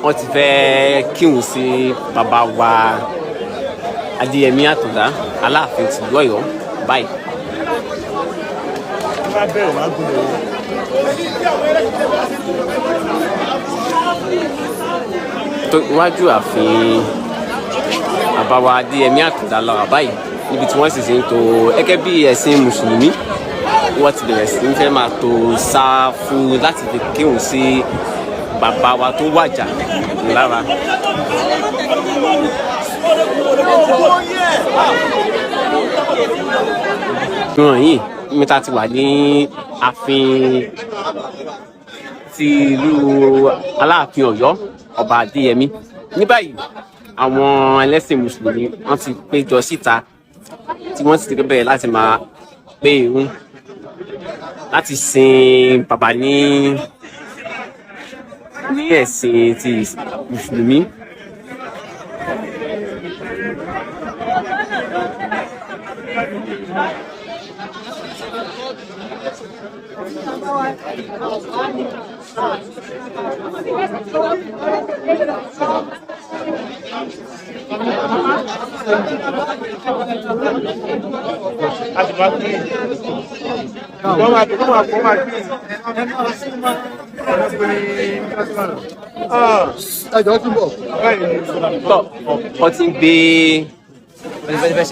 wọ́n ti fẹ́ kírun sí bàbá wa Adéyẹmí Àtàndá Aláàfin tìlú Ọ̀yọ́ báyìí. Iwájú ààfin bàbá wa Adéyẹmí Àtàndá lọ báyìí níbi tí wọ́n sì ṣe ń tò gẹ́gẹ́ bí ẹ̀sìn mùsùlùmí wọ́n ti bẹ̀rẹ̀ sí ń fẹ́ máa tò sáfù láti fi kírun sí bàbá wa tó wàjà lára. ìran yìí mẹ́ta ti wà ní ààfin ti ìlú Aláàfin Ọ̀yọ́ ọba Adéyẹmí. Ní báyìí àwọn ẹlẹ́sìn mùsùlùmí wọ́n ti péjọ síta tí wọ́n sì ti bẹ̀rẹ̀ láti máa pé ìrun láti sin bàbá ní ẹ̀sìn ti mùsùlùmí. Wọ́n ti ń gbé bẹ́ẹ̀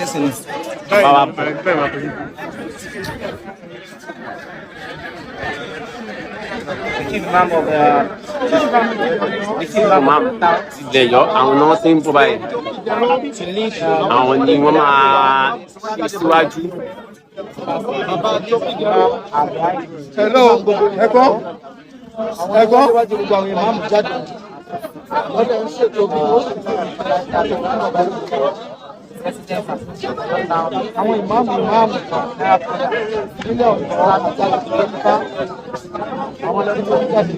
ṣe bàbá ti lẹ̀ yọ àwọn náà ti ń bọ̀ báyìí. Àwọn ni wọ́n máa ṣe síwájú. Hello, ẹ̀gbọ́n wájú gbogbo àwọn ìmáàmù jáde. Wọ́n lè ń ṣètò bí wọ́n sì fi àwọn ìmáàmù nílẹ̀ ọ̀dọ́ láti jáde tó ká àwọn lẹ́nu tó ń jáde.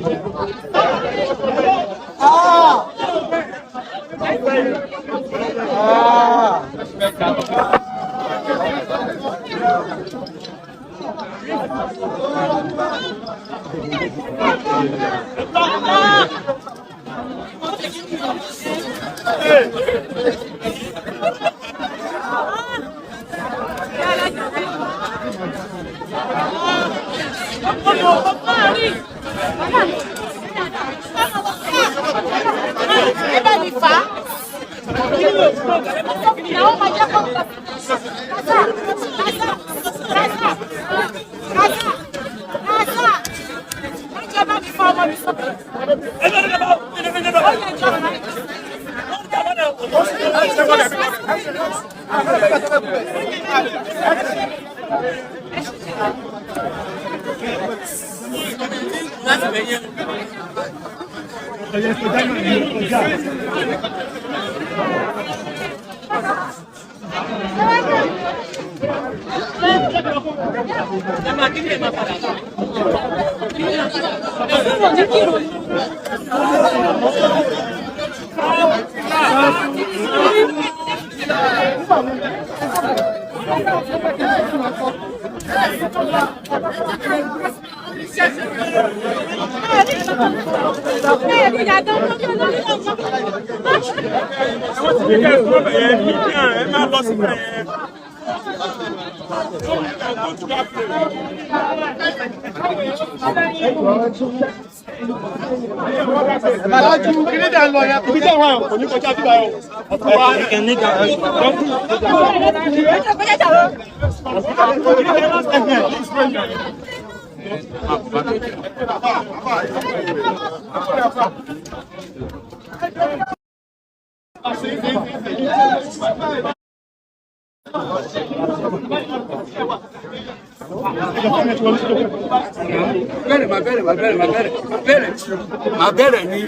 Ma bẹ̀rẹ̀ ni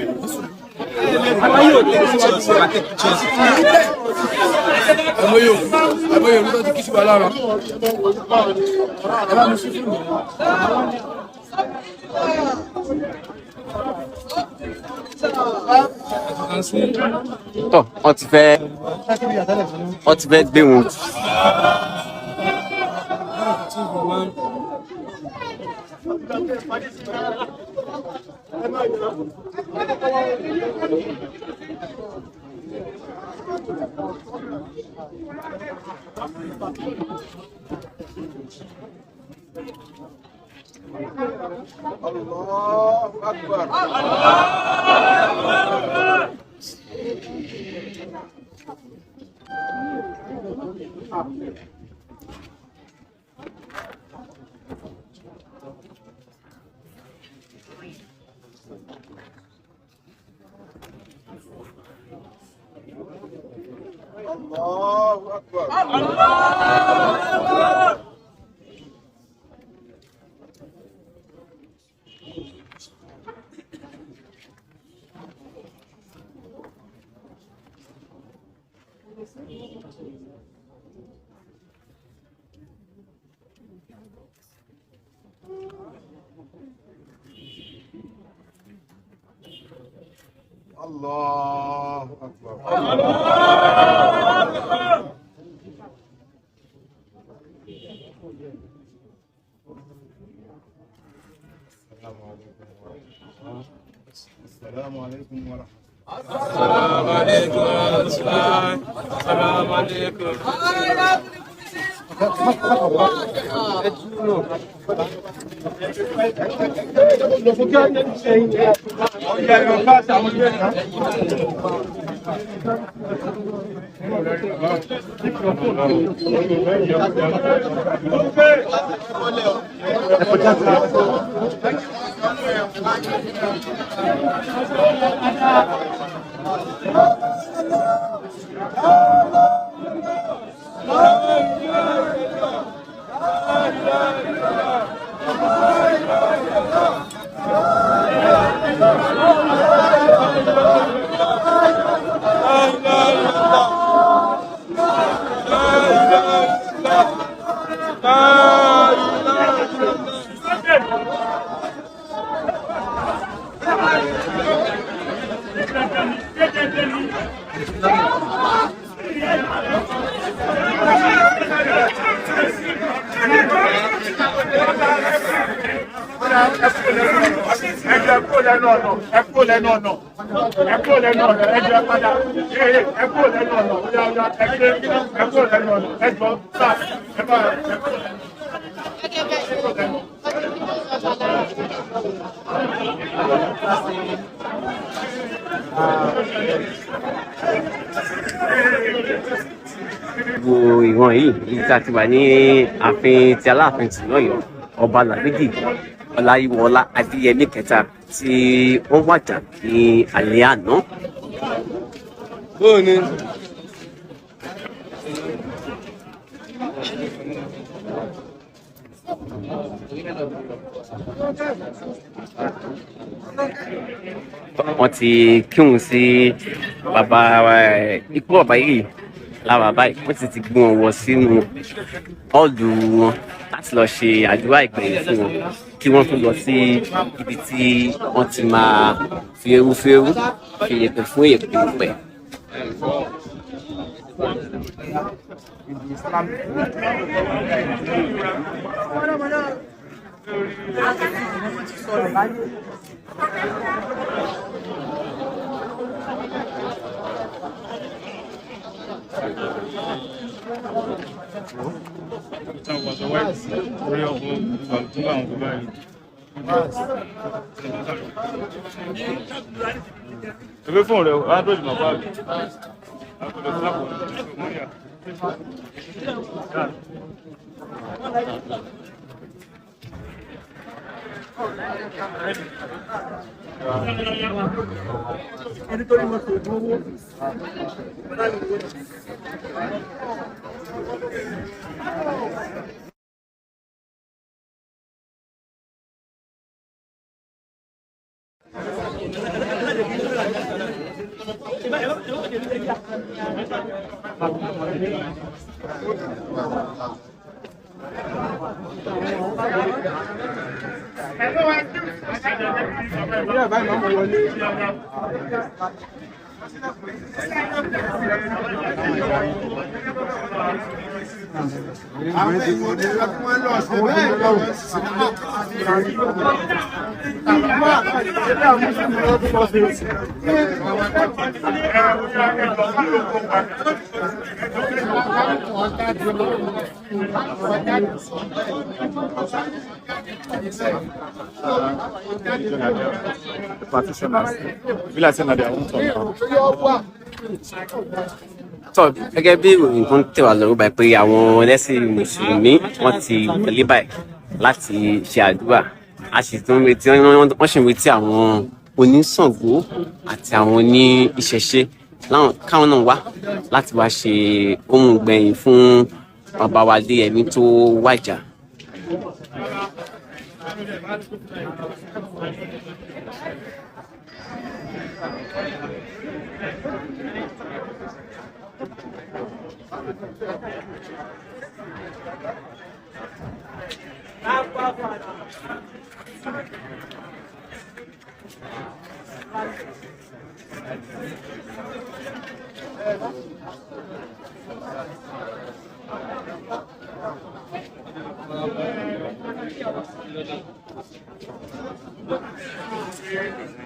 ọmọ yóò ní tó ti kí sí wa lára ẹ bá mi sí fún mi. Tọ́ wọ́n ti fẹ́ gbé wọn. Allahu Akbar. Assalamu alaikum wa Gbogbo ìwọ̀n yìí ìta ti wà ní ààfin ti Aláàfin tìlọ́yọ̀ ọba Lámídì Ọláyíwọlá Adéyẹmí kẹta tí wọ́n wàjà ní alẹ́ àná. Bóòni. Wọ́n ti kírun sí bàbá ikú ọba yìí lára báyìí wọ́n ti gbé wọn wọ sínú ọ́ọ̀lù wọn láti lọ ṣe àdúrà ìgbẹ̀yìn fún wọn kí wọ́n tún lọ sí ibi tí wọ́n ti máa fi eérú fẹ́rú fi èpè fún èpè. Ebe fún rẹ̀ Android ma báàgì. tọ́ gẹ́gẹ́ bí ìròyìn tó ń tẹ̀ wá lọ́rùn báyìí pé àwọn ẹlẹ́sìn mùsùlùmí wọ́n ti wọlé báyìí láti ṣe àdúrà a sì tún retí wọ́n sì ń retí àwọn oníṣàngó àti àwọn oní ìṣẹ̀ṣe káwọn náà wá láti wá ṣe ohun gbẹ̀yìn fún bàbá wa Adéyẹmí tó wàjà.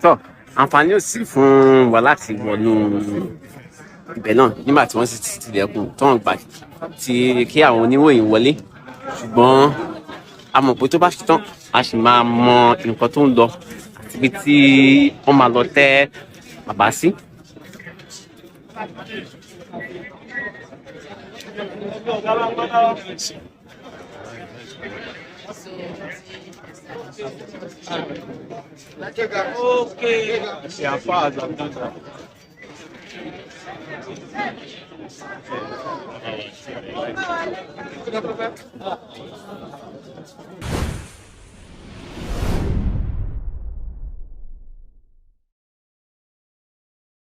Tọ́ àǹfààní ò sí fún wa láti wọnú ibẹ̀ náà nígbà tí wọ́n sì ti tilẹ̀kùn tó ń gbà kí àwọn oníròyìn wọlé ṣùgbọ́n a mọ̀ pé tó bá ṣe tán a sì máa mọ nǹkan tó ń lọ àti ibi tí wọ́n máa lọ tẹ́ bàbá sí. Okay. Yeah, far as I've done that.